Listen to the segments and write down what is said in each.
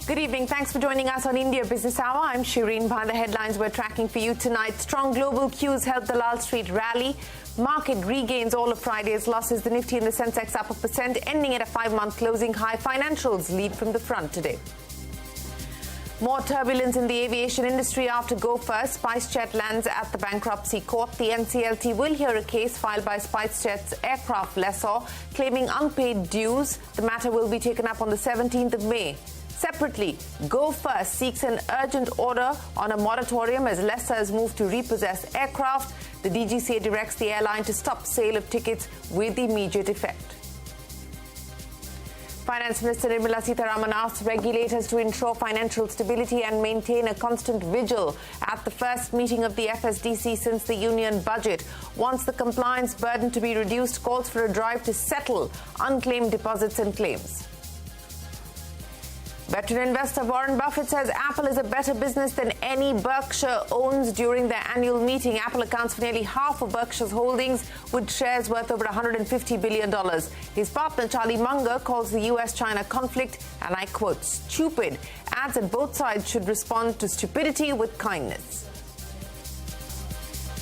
Good evening. Thanks for joining us on India Business Hour. I'm Shireen. By the headlines we're tracking for you tonight. Strong global cues helped the Lal Street rally. Market regains all of Friday's losses. The Nifty and the Sensex up 1%, ending at a 5-month closing high. Financials lead from the front today. More turbulence in the aviation industry after Go First. SpiceJet lands at the bankruptcy court. The NCLT will hear a case filed by SpiceJet's aircraft lessor claiming unpaid dues. The matter will be taken up on the 17th of May. Separately, Go First seeks an urgent order on a moratorium as lessors move to repossess aircraft. The DGCA directs the airline to stop sale of tickets with immediate effect. Finance Minister Nirmala Sitharaman asked regulators to ensure financial stability and maintain a constant vigil at the first meeting of the FSDC since the union budget. Wants the compliance burden to be reduced, calls for a drive to settle unclaimed deposits and claims. Veteran investor Warren Buffett says Apple is a better business than any Berkshire owns. During their annual meeting, Apple accounts for nearly half of Berkshire's holdings, with shares worth over $150 billion. His partner, Charlie Munger, calls the US-China conflict, and I quote, stupid, adds that both sides should respond to stupidity with kindness.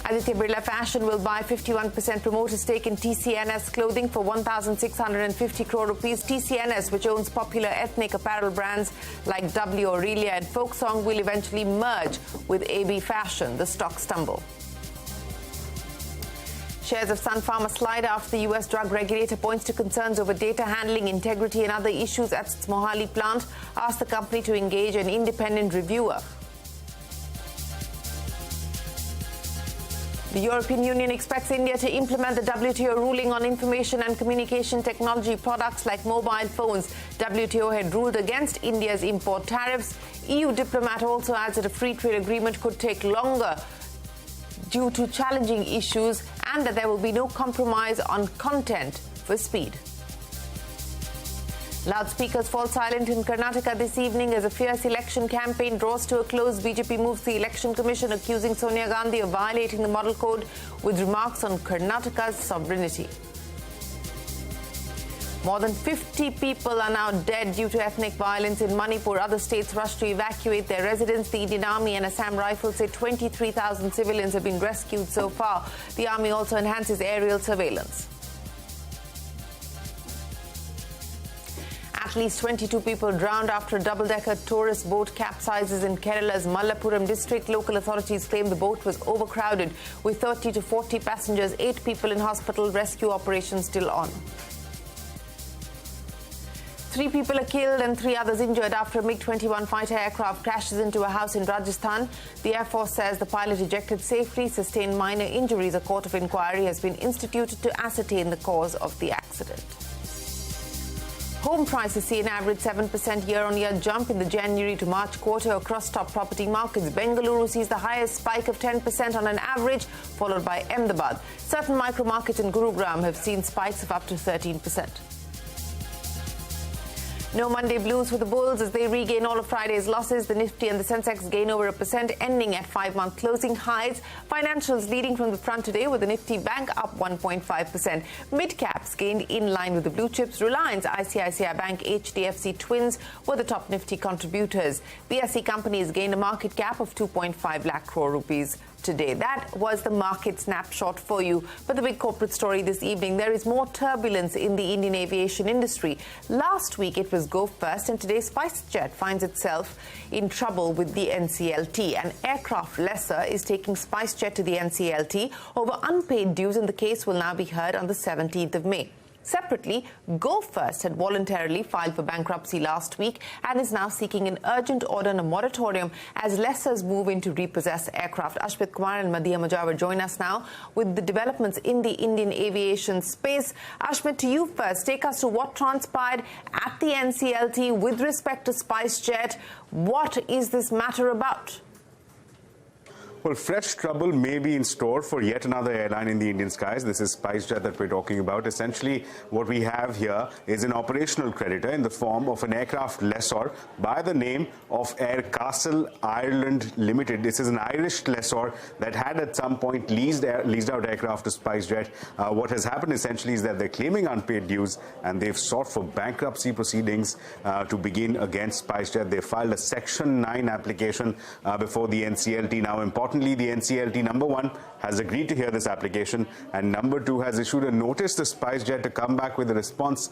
Aditya Birla Fashion will buy 51% promoter stake in TCNS Clothing for 1,650 crore rupees. TCNS, which owns popular ethnic apparel brands like W, Aurelia and Folksong, will eventually merge with AB Fashion. The stocks tumble. Shares of Sun Pharma slide after the US drug regulator points to concerns over data handling, integrity and other issues at its Mohali plant. Asked the company to engage an independent reviewer. The European Union expects India to implement the WTO ruling on information and communication technology products like mobile phones. WTO had ruled against India's import tariffs. EU diplomat also adds that a free trade agreement could take longer due to challenging issues and that there will be no compromise on content for speed. Loudspeakers fall silent in Karnataka this evening as a fierce election campaign draws to a close. BJP moves the Election Commission, accusing Sonia Gandhi of violating the model code with remarks on Karnataka's sovereignty. More than 50 people are now dead due to ethnic violence in Manipur. Other states rush to evacuate their residents. The Indian Army and Assam Rifles say 23,000 civilians have been rescued so far. The Army also enhances aerial surveillance. At least 22 people drowned after a double-decker tourist boat capsizes in Kerala's Malappuram district. Local authorities claim the boat was overcrowded with 30 to 40 passengers, 8 people in hospital. Rescue operations still on. 3 people are killed and 3 others injured after a MiG-21 fighter aircraft crashes into a house in Rajasthan. The Air Force says the pilot ejected safely, sustained minor injuries. A court of inquiry has been instituted to ascertain the cause of the accident. Home prices see an average 7% year-on-year jump in the January to March quarter across top property markets. Bengaluru sees the highest spike of 10% on an average, followed by Ahmedabad. Certain micro-markets in Gurugram have seen spikes of up to 13%. No Monday blues for the bulls as they regain all of Friday's losses. The Nifty and the Sensex gain over 1%, ending at 5-month closing highs. Financials leading from the front today with the Nifty Bank up 1.5%. Mid-caps gained in line with the blue chips. Reliance, ICICI Bank, HDFC Twins were the top Nifty contributors. BSE companies gained a market cap of 2.5 lakh crore rupees today. That was the market snapshot for you. But the big corporate story this evening, there is more turbulence in the Indian aviation industry. Last week it was Go First, and today SpiceJet finds itself in trouble with the NCLT. An aircraft lessor is taking SpiceJet to the NCLT over unpaid dues, and the case will now be heard on the 17th of May. Separately, Go First had voluntarily filed for bankruptcy last week and is now seeking an urgent order on a moratorium as lessors move in to repossess aircraft. Ashwit Kumar and Madhya Majawar join us now with the developments in the Indian aviation space. Ashwit, to you first. Take us to what transpired at the NCLT with respect to SpiceJet. What is this matter about? Well, fresh trouble may be in store for yet another airline in the Indian skies. This is SpiceJet that we're talking about. Essentially, what we have here is an operational creditor in the form of an aircraft lessor by the name of Air Castle Ireland Limited. This is an Irish lessor that had at some point leased out aircraft to SpiceJet. What has happened essentially is that they're claiming unpaid dues and they've sought for bankruptcy proceedings to begin against SpiceJet. They filed a Section 9 application before the NCLT. Now, importantly, the NCLT, number one, has agreed to hear this application, and number two, has issued a notice to SpiceJet to come back with a response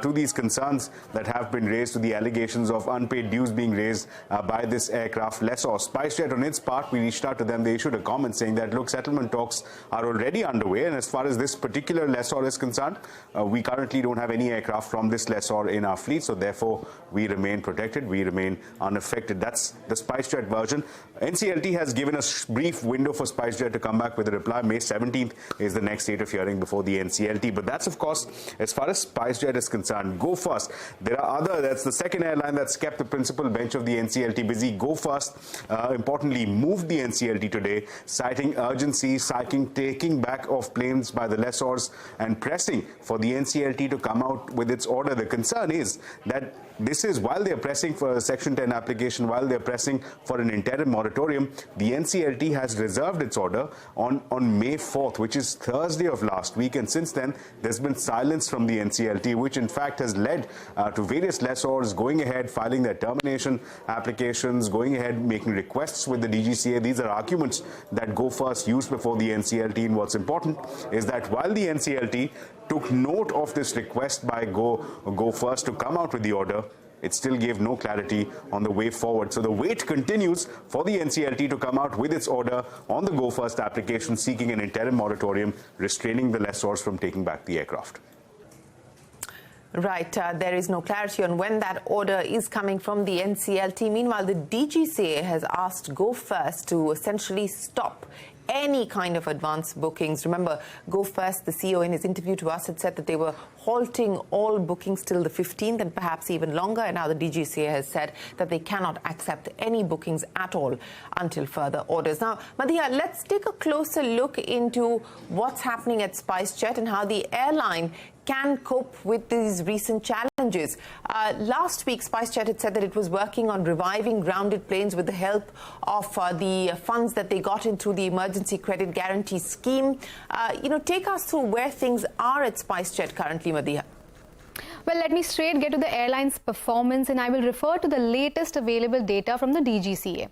to these concerns that have been raised, to the allegations of unpaid dues being raised by this aircraft lessor. SpiceJet, on its part, we reached out to them. They issued a comment saying that, look, settlement talks are already underway, and as far as this particular lessor is concerned, we currently don't have any aircraft from this lessor in our fleet, so therefore we remain protected, we remain unaffected. That's the SpiceJet version. NCLT has given a brief window for SpiceJet to come back with a reply. May 17th is the next date of hearing before the NCLT. But that's, of course, as far as SpiceJet is concerned. Go First. That's the second airline that's kept the principal bench of the NCLT busy. Go First, importantly, moved the NCLT today, citing urgency, taking back of planes by the lessors and pressing for the NCLT to come out with its order. The concern is that this is while they're pressing for a Section 10 application, while they're pressing for an interim moratorium, the NCLT has reserved its order on May 4th, which is Thursday of last week. And since then, there's been silence from the NCLT, which in fact has led to various lessors going ahead, filing their termination applications, going ahead, making requests with the DGCA. These are arguments that Go First used before the NCLT. And what's important is that while the NCLT took note of this request by Go First to come out with the order, it still gave no clarity on the way forward. So the wait continues for the NCLT to come out with its order on the Go First application seeking an interim moratorium restraining the lessors from taking back the aircraft. Right. There is no clarity on when that order is coming from the NCLT. Meanwhile, the DGCA has asked Go First to essentially stop any kind of advance bookings. Remember, Go First, the CEO, in his interview to us had said that they were halting all bookings till the 15th and perhaps even longer. And now the DGCA has said that they cannot accept any bookings at all until further orders. Now, Madhya, let's take a closer look into what's happening at SpiceJet and how the airline can cope with these recent challenges. Last week, SpiceJet had said that it was working on reviving grounded planes with the help of the funds that they got in through the Emergency Credit Guarantee Scheme. Take us through where things are at SpiceJet currently, Madhya. Well, let me straight get to the airline's performance, and I will refer to the latest available data from the DGCA.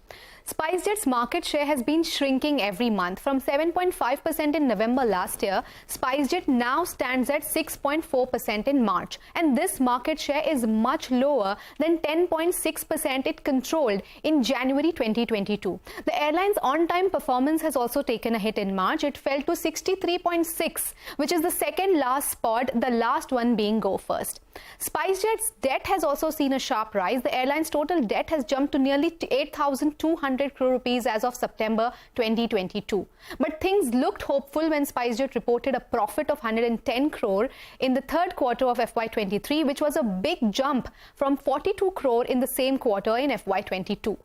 SpiceJet's market share has been shrinking every month. From 7.5% in November last year, SpiceJet now stands at 6.4% in March. And this market share is much lower than 10.6% it controlled in January 2022. The airline's on-time performance has also taken a hit in March. It fell to 63.6, which is the second last spot, the last one being Go First. SpiceJet's debt has also seen a sharp rise. The airline's total debt has jumped to nearly 8,200 crore rupees as of September 2022. But things looked hopeful when SpiceJet reported a profit of 110 crore in the third quarter of FY23, which was a big jump from 42 crore in the same quarter in FY22.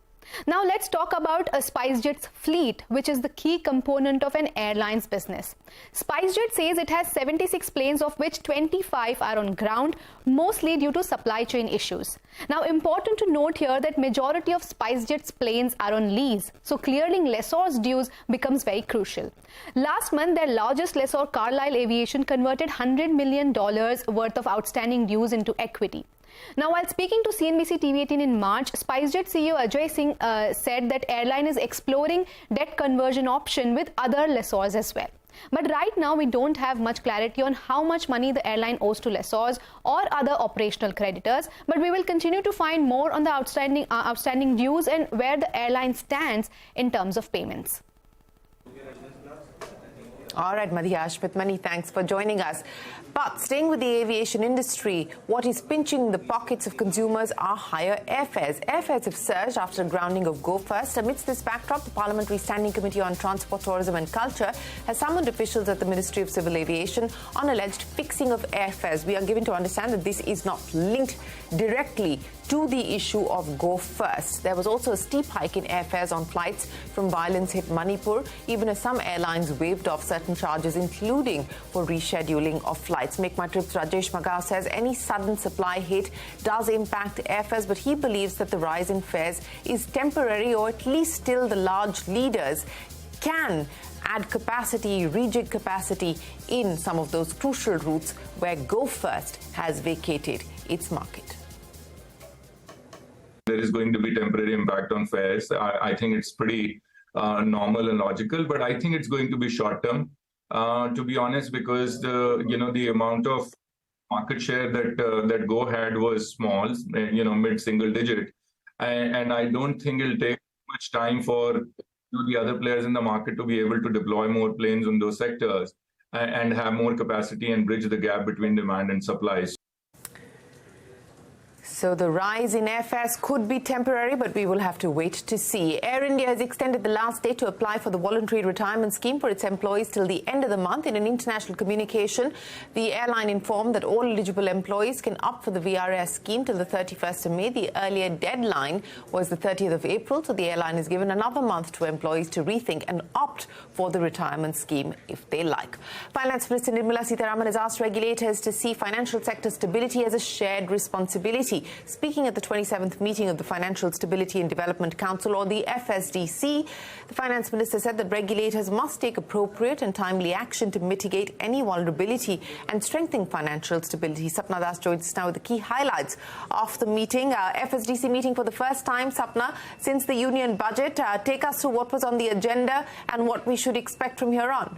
Now let's talk about SpiceJet's fleet, which is the key component of an airline's business. SpiceJet says it has 76 planes, of which 25 are on ground, mostly due to supply chain issues. Now, important to note here that majority of SpiceJet's planes are on lease, so clearing lessors' dues becomes very crucial. Last month, their largest lessor, Carlyle Aviation, converted $100 million worth of outstanding dues into equity. Now, while speaking to CNBC-TV18 in March, SpiceJet CEO Ajay Singh said that airline is exploring debt conversion option with other lessors as well. But right now, we don't have much clarity on how much money the airline owes to lessors or other operational creditors. But we will continue to find more on the outstanding dues and where the airline stands in terms of payments. All right, Madhya Ashmit, many thanks for joining us. But staying with the aviation industry, what is pinching the pockets of consumers are higher airfares. Airfares have surged after the grounding of Go First. Amidst this backdrop, the Parliamentary Standing Committee on Transport, Tourism and Culture has summoned officials at the Ministry of Civil Aviation on alleged fixing of airfares. We are given to understand that this is not linked directly to the issue of Go First. There was also a steep hike in airfares on flights from violence-hit Manipur, even as some airlines waived off certain charges, including for rescheduling of flights. Make My Trip's Rajesh Magao says any sudden supply hit does impact airfares, but he believes that the rise in fares is temporary, or at least till the large leaders can add capacity, rejig capacity in some of those crucial routes where Go First has vacated its market. There is going to be temporary impact on fares. I think it's pretty normal and logical, but I think it's going to be short term, to be honest, because the amount of market share that Go had was small, mid-single digit, and I don't think it'll take much time for the other players in the market to be able to deploy more planes in those sectors and have more capacity and bridge the gap between demand and supply. So the rise in airfares could be temporary, but we will have to wait to see. Air India has extended the last date to apply for the voluntary retirement scheme for its employees till the end of the month. In an international communication, the airline informed that all eligible employees can opt for the VRS scheme till the 31st of May. The earlier deadline was the 30th of April, so the airline has given another month to employees to rethink and opt for the retirement scheme if they like. Finance Minister Nirmala Sitharaman has asked regulators to see financial sector stability as a shared responsibility. Speaking at the 27th meeting of the Financial Stability and Development Council, or the FSDC, the Finance Minister said that regulators must take appropriate and timely action to mitigate any vulnerability and strengthen financial stability. Sapna Das joins us now with the key highlights of the meeting. FSDC meeting for the first time, Sapna, since the union budget. Take us through what was on the agenda and what we should expect from here on.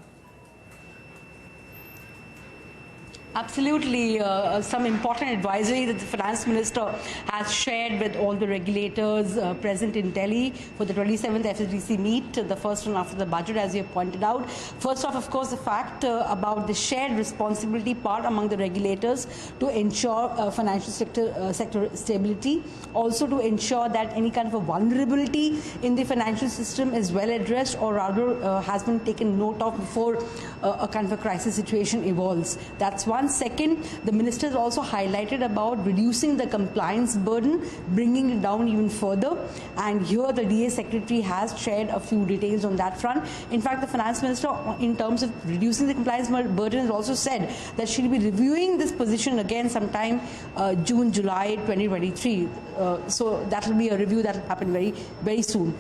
Absolutely. Some important advisory that the Finance Minister has shared with all the regulators present in Delhi for the 27th FSDC meet, the first one after the budget, as you have pointed out. First off, of course, the fact about the shared responsibility part among the regulators to ensure financial sector stability, also to ensure that any kind of a vulnerability in the financial system is well addressed, or rather has been taken note of before a kind of a crisis situation evolves. That's one. Second, the minister has also highlighted about reducing the compliance burden, bringing it down even further. And here the DA Secretary has shared a few details on that front. In fact, the Finance Minister, in terms of reducing the compliance burden, has also said that she'll be reviewing this position again sometime June, July 2023. So that will be a review that will happen very, very soon.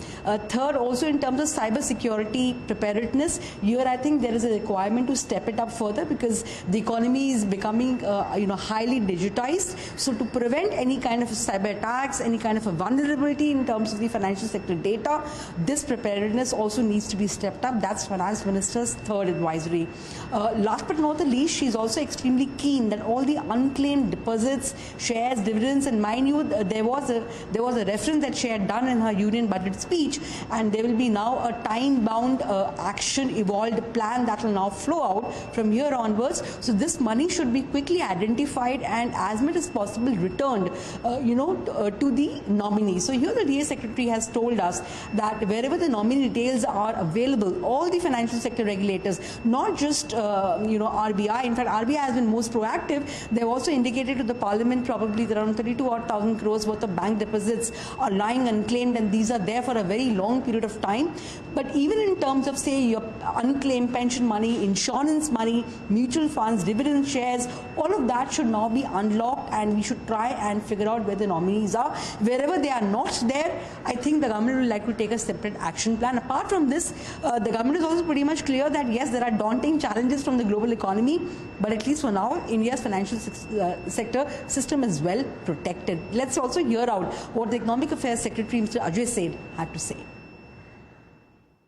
Third, also in terms of cyber security preparedness, here I think there is a requirement to step it up further, because the economy is becoming highly digitized. So to prevent any kind of cyber attacks, any kind of a vulnerability in terms of the financial sector data, this preparedness also needs to be stepped up. That's Finance Minister's third advisory. Last but not the least, she's also extremely keen that all the unclaimed deposits, shares, dividends, and mind you, there was a reference that she had done in her union budget speech, and there will be now a time-bound action evolved plan that will now flow out from here onwards. So this money should be quickly identified and as much as possible returned to the nominee. So here the DA Secretary has told us that wherever the nominee details are available, all the financial sector regulators, not just RBI, in fact RBI has been most proactive. They've also indicated to the Parliament probably that around 32,000 crores worth of bank deposits are lying unclaimed, and these are there for a very long period of time. But even in terms of, say, your unclaimed pension money, insurance money, mutual funds, dividend shares, all of that should now be unlocked, and we should try and figure out where the nominees are. Wherever they are not there, I think the government will like to take a separate action plan. Apart from this, the government is also pretty much clear that yes, there are daunting challenges from the global economy, but at least for now, India's financial sector system is well protected. Let's also hear out what the Economic Affairs Secretary, Mr. Ajay Seth, had to say.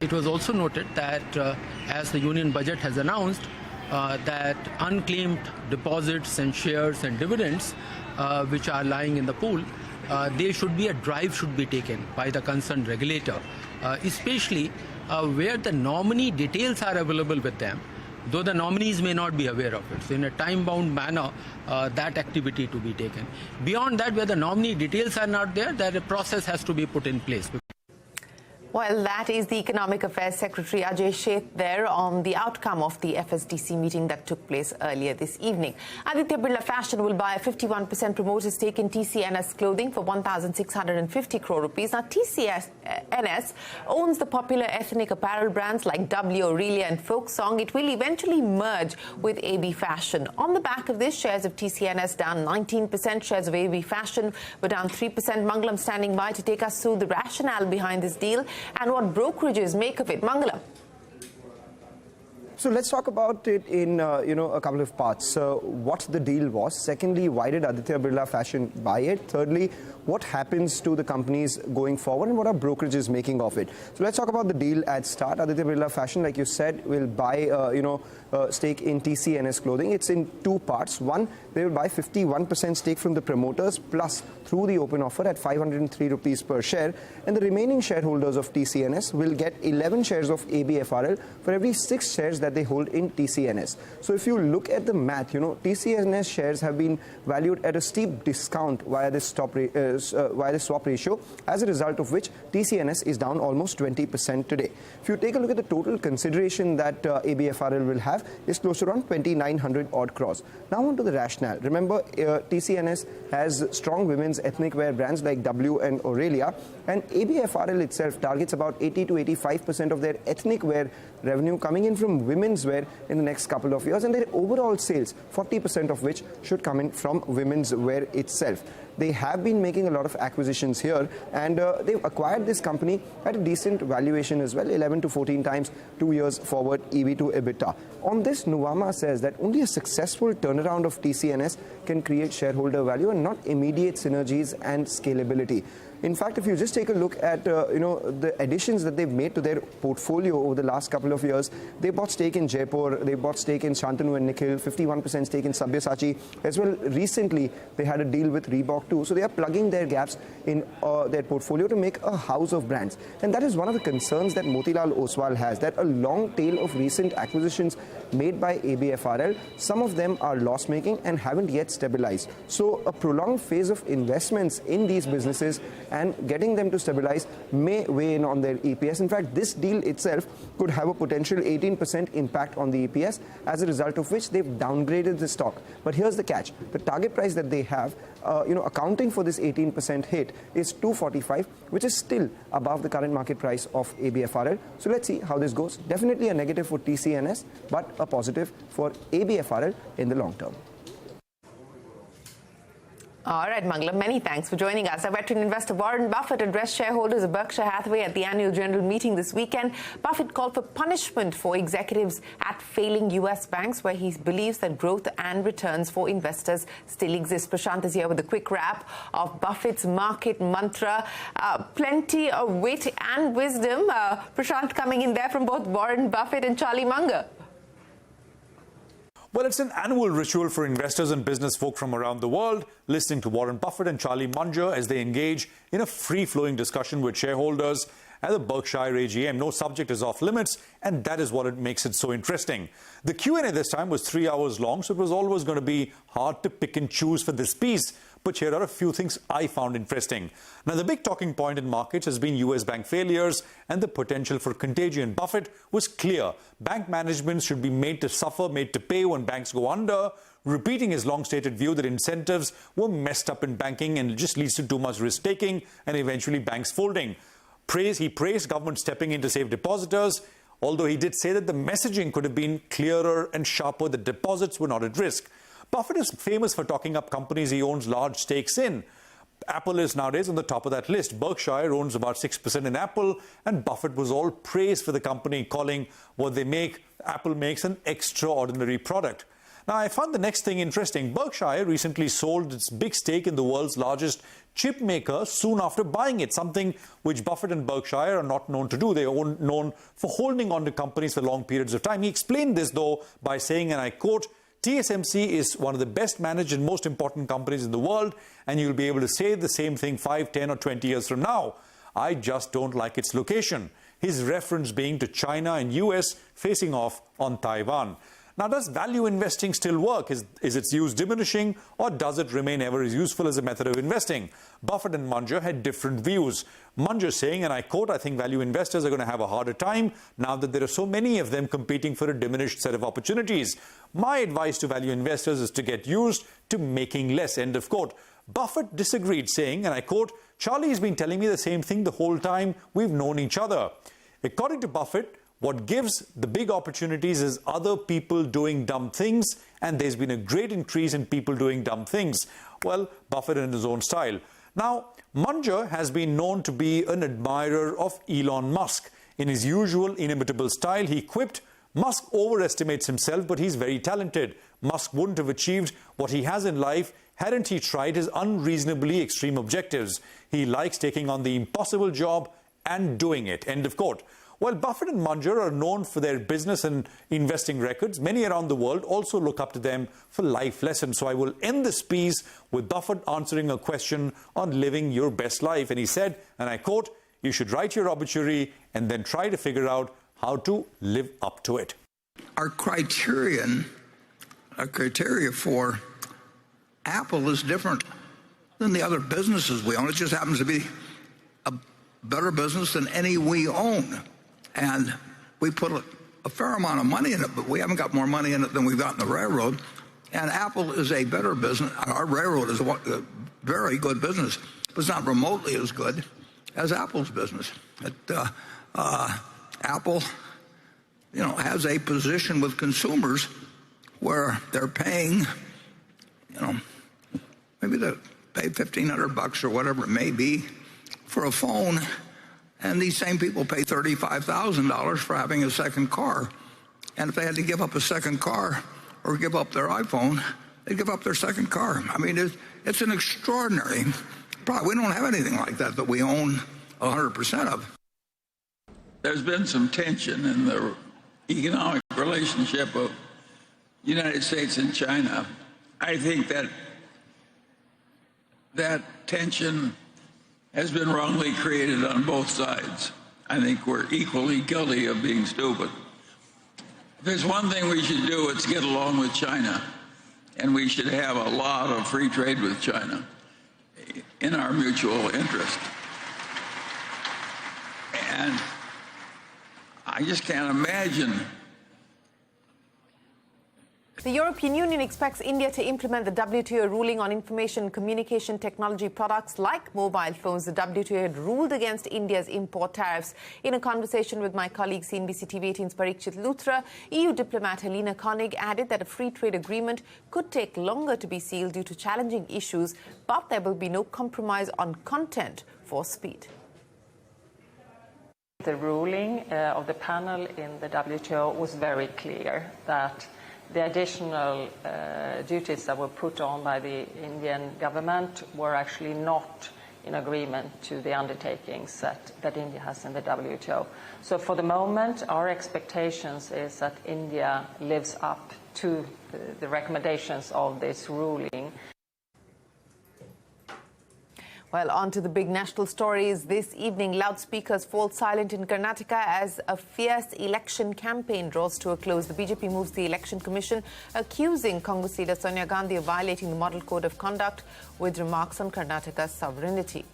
It was also noted that as the union budget has announced, that unclaimed deposits and shares and dividends which are lying in the pool, there should be a drive should be taken by the concerned regulator, especially where the nominee details are available with them, though the nominees may not be aware of it. So in a time-bound manner, that activity to be taken. Beyond that, where the nominee details are not there, that a process has to be put in place. Well, that is the Economic Affairs Secretary Ajay Sheth there on the outcome of the FSDC meeting that took place earlier this evening. Aditya Birla Fashion will buy a 51% promoter stake in TCNS Clothing for 1,650 crore rupees. Now, TCNS owns the popular ethnic apparel brands like W, Aurelia and Folksong. It will eventually merge with AB Fashion. On the back of this, shares of TCNS down 19%, shares of AB Fashion were down 3%. Mangalam standing by to take us through the rationale behind this deal and what brokerages make of it. Mangalam. So let's talk about it in a couple of parts. What the deal was. Secondly, why did Aditya Birla Fashion buy it? Thirdly, what happens to the companies going forward and what are brokerages making of it? So let's talk about the deal at start. Aditya Birla Fashion, like you said, will buy stake in TCNS Clothing. It's in two parts. One, they will buy 51% stake from the promoters plus through the open offer at 503 rupees per share, and the remaining shareholders of TCNS will get 11 shares of ABFRL for every 6 shares that they hold in TCNS. So if you look at the math, TCNS shares have been valued at a steep discount via this swap ratio, as a result of which TCNS is down almost 20% today. If you take a look at the total consideration that ABFRL will have, is close to around 2,900 odd crores. Now on to the rationale. Remember, TCNS has strong women's ethnic wear brands like W and Aurelia, and ABFRL itself targets about 80 to 85% of their ethnic wear revenue coming in from women's wear in the next couple of years, and their overall sales, 40% of which should come in from women's wear itself. They have been making a lot of acquisitions here, and they've acquired this company at a decent valuation as well, 11 to 14 times 2 years forward EV to EBITDA. On this, Nuvama says that only a successful turnaround of TCNS can create shareholder value and not immediate synergies and scalability. In fact, if you just take a look at the additions that they've made to their portfolio over the last couple of years, they bought stake in Jaipur, they bought stake in Shantanu and Nikhil, 51% stake in Sabyasachi, as well. Recently, they had a deal with Reebok too. So they are plugging their gaps in their portfolio to make a house of brands. And that is one of the concerns that Motilal Oswal has, that a long tail of recent acquisitions made by ABFRL, some of them are loss-making and haven't yet stabilized. So a prolonged phase of investments in these businesses and getting them to stabilize may weigh in on their EPS. In fact, this deal itself could have a potential 18% impact on the EPS, as a result of which they've downgraded the stock. But here's the catch. The target price that they have, accounting for this 18% hit, is 245, which is still above the current market price of ABFRL. So let's see how this goes. Definitely a negative for TCNS, but a positive for ABFRL in the long term. All right, Mangalam, many thanks for joining us. Our veteran investor Warren Buffett addressed shareholders of Berkshire Hathaway at the annual general meeting this weekend. Buffett called for punishment for executives at failing U.S. banks, where he believes that growth and returns for investors still exist. Prashant is here with a quick wrap of Buffett's market mantra. Plenty of wit and wisdom. Prashant coming in there from both Warren Buffett and Charlie Munger. Well, it's an annual ritual for investors and business folk from around the world, listening to Warren Buffett and Charlie Munger as they engage in a free-flowing discussion with shareholders at the Berkshire AGM. No subject is off limits, and that is what makes it so interesting. The Q&A this time was 3 hours long, so it was always going to be hard to pick and choose for this piece. But here are a few things I found interesting. Now, the big talking point in markets has been US bank failures and the potential for contagion. Buffett was clear. Bank management should be made to suffer, made to pay when banks go under, repeating his long-stated view that incentives were messed up in banking and it just leads to too much risk-taking and eventually banks folding. He praised government stepping in to save depositors, although he did say that the messaging could have been clearer and sharper, that deposits were not at risk. Buffett is famous for talking up companies he owns large stakes in. Apple is nowadays on the top of that list. Berkshire owns about 6% in Apple, and Buffett was all praised for the company, calling what they make, Apple makes, an extraordinary product. Now, I found the next thing interesting. Berkshire recently sold its big stake in the world's largest chip maker soon after buying it, something which Buffett and Berkshire are not known to do. They are known for holding on to companies for long periods of time. He explained this, though, by saying, and I quote, TSMC is one of the best managed and most important companies in the world, and you'll be able to say the same thing 5, 10 or 20 years from now. I just don't like its location. His reference being to China and US facing off on Taiwan. Now, does value investing still work? Is its use diminishing, or does it remain ever as useful as a method of investing? Buffett and Munger had different views. Munger saying, and I quote, "I think value investors are going to have a harder time now that there are so many of them competing for a diminished set of opportunities. My advice to value investors is to get used to making less," end of quote. Buffett disagreed, saying, and I quote, "Charlie's been telling me the same thing the whole time we've known each other." According to Buffett, what gives the big opportunities is other people doing dumb things, and there's been a great increase in people doing dumb things. Well, Buffett in his own style. Now, Munger has been known to be an admirer of Elon Musk. In his usual inimitable style, he quipped, "Musk overestimates himself, but he's very talented. Musk wouldn't have achieved what he has in life hadn't he tried his unreasonably extreme objectives. He likes taking on the impossible job and doing it," end of quote. While Buffett and Munger are known for their business and investing records, many around the world also look up to them for life lessons. So I will end this piece with Buffett answering a question on living your best life. And he said, and I quote, "You should write your obituary and then try to figure out how to live up to it." Our criteria for Apple is different than the other businesses we own. It just happens to be a better business than any we own. And we put a fair amount of money in it, but we haven't got more money in it than we've got in the railroad. And Apple is a better business. Our railroad is a very good business, but it's not remotely as good as Apple's business. Apple, has a position with consumers where they're paying, maybe they pay $1,500 or whatever it may be for a phone. And these same people pay $35,000 for having a second car. And if they had to give up a second car or give up their iPhone, they'd give up their second car. I mean, it's an extraordinary product. We don't have anything like that we own 100% of. There's been some tension in the economic relationship of the United States and China. I think that tension has been wrongly created on both sides. I think we're equally guilty of being stupid. If there's one thing we should do, it's get along with China. And we should have a lot of free trade with China in our mutual interest. And I just can't imagine. The European Union expects India to implement the WTO ruling on information and communication technology products like mobile phones. The WTO had ruled against India's import tariffs. In a conversation with my colleague CNBC-TV18's Parikshit Luthra, EU diplomat Helena Koenig added that a free trade agreement could take longer to be sealed due to challenging issues, but there will be no compromise on content for speed. The ruling of the panel in the WTO was very clear that the additional duties that were put on by the Indian government were actually not in agreement to the undertakings that India has in the WTO. So for the moment, our expectations is that India lives up to the recommendations of this ruling. Well, on to the big national stories. This evening, loudspeakers fall silent in Karnataka as a fierce election campaign draws to a close. The BJP moves the Election Commission, accusing Congress leader Sonia Gandhi of violating the Model Code of Conduct with remarks on Karnataka's sovereignty.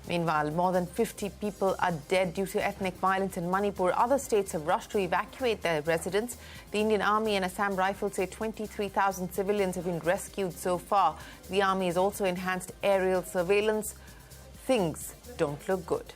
Meanwhile, more than 50 people are dead due to ethnic violence in Manipur. Other states have rushed to evacuate their residents. The Indian Army and Assam Rifles say 23,000 civilians have been rescued so far. The Army has also enhanced aerial surveillance. Things don't look good.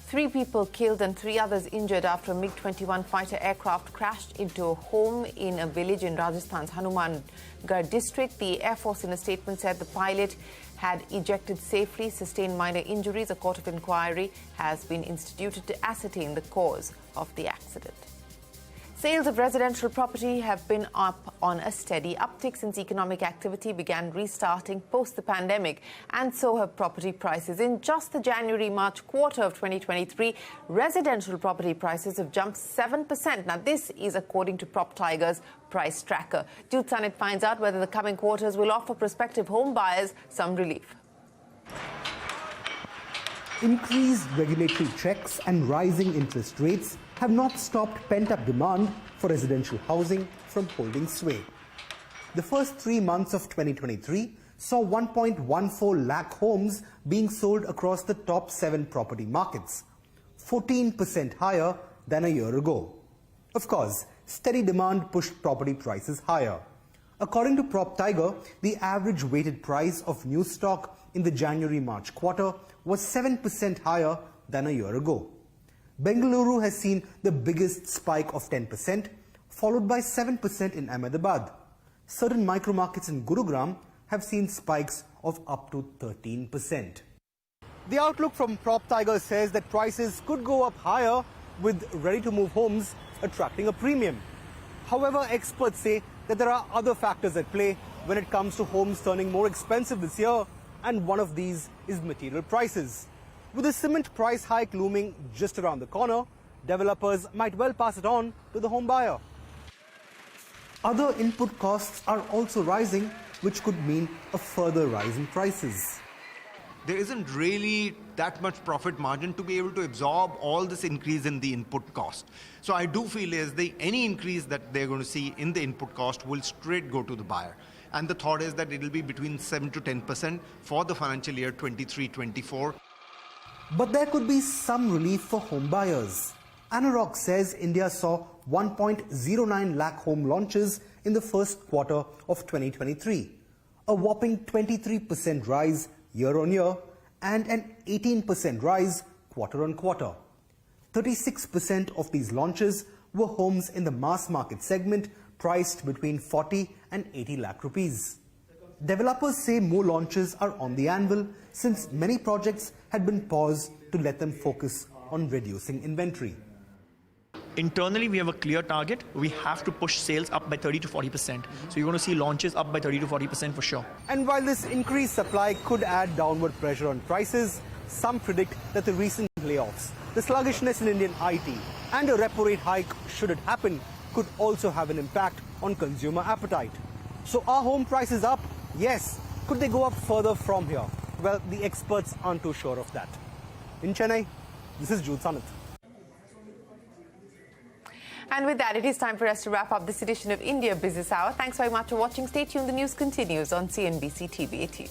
3 people killed and 3 others injured after a MiG-21 fighter aircraft crashed into a home in a village in Rajasthan's Hanumangarh district. The Air Force in a statement said the pilot had ejected safely, sustained minor injuries. A court of inquiry has been instituted to ascertain the cause of the accident. Sales of residential property have been up on a steady uptick since economic activity began restarting post the pandemic, and so have property prices. In just the January-March quarter of 2023, residential property prices have jumped 7%. Now, this is according to PropTiger's price tracker. Jude Sanit finds out whether the coming quarters will offer prospective home buyers some relief. Increased regulatory checks and rising interest rates have not stopped pent-up demand for residential housing from holding sway. The first 3 months of 2023 saw 1.14 lakh homes being sold across the top 7 property markets, 14% higher than a year ago. Of course, steady demand pushed property prices higher. According to PropTiger, the average weighted price of new stock in the January-March quarter was 7% higher than a year ago. Bengaluru has seen the biggest spike of 10%, followed by 7% in Ahmedabad. Certain micro-markets in Gurugram have seen spikes of up to 13%. The outlook from PropTiger says that prices could go up higher, with ready-to-move homes attracting a premium. However, experts say that there are other factors at play when it comes to homes turning more expensive this year, and one of these is material prices. With the cement price hike looming just around the corner, developers might well pass it on to the home buyer. Other input costs are also rising, which could mean a further rise in prices. There isn't really that much profit margin to be able to absorb all this increase in the input cost. So I do feel any increase that they're going to see in the input cost will straight go to the buyer. And the thought is that it will be between 7 to 10% for the financial year 23-24. But there could be some relief for home buyers. Anurag says India saw 1.09 lakh home launches in the first quarter of 2023, a whopping 23% rise year-on-year and an 18% rise quarter-on-quarter. 36% of these launches were homes in the mass market segment priced between 40 and 80 lakh rupees. Developers say more launches are on the anvil since many projects had been paused to let them focus on reducing inventory. Internally, we have a clear target. We have to push sales up by 30 to 40%. So you're going to see launches up by 30 to 40% for sure. And while this increased supply could add downward pressure on prices, some predict that the recent layoffs, the sluggishness in Indian IT, and a repo rate hike, should it happen, could also have an impact on consumer appetite. So are home prices up? Yes. Could they go up further from here? Well, the experts aren't too sure of that. In Chennai, this is Jude Sanat. And with that, it is time for us to wrap up this edition of India Business Hour. Thanks very much for watching. Stay tuned. The news continues on CNBC-TV18.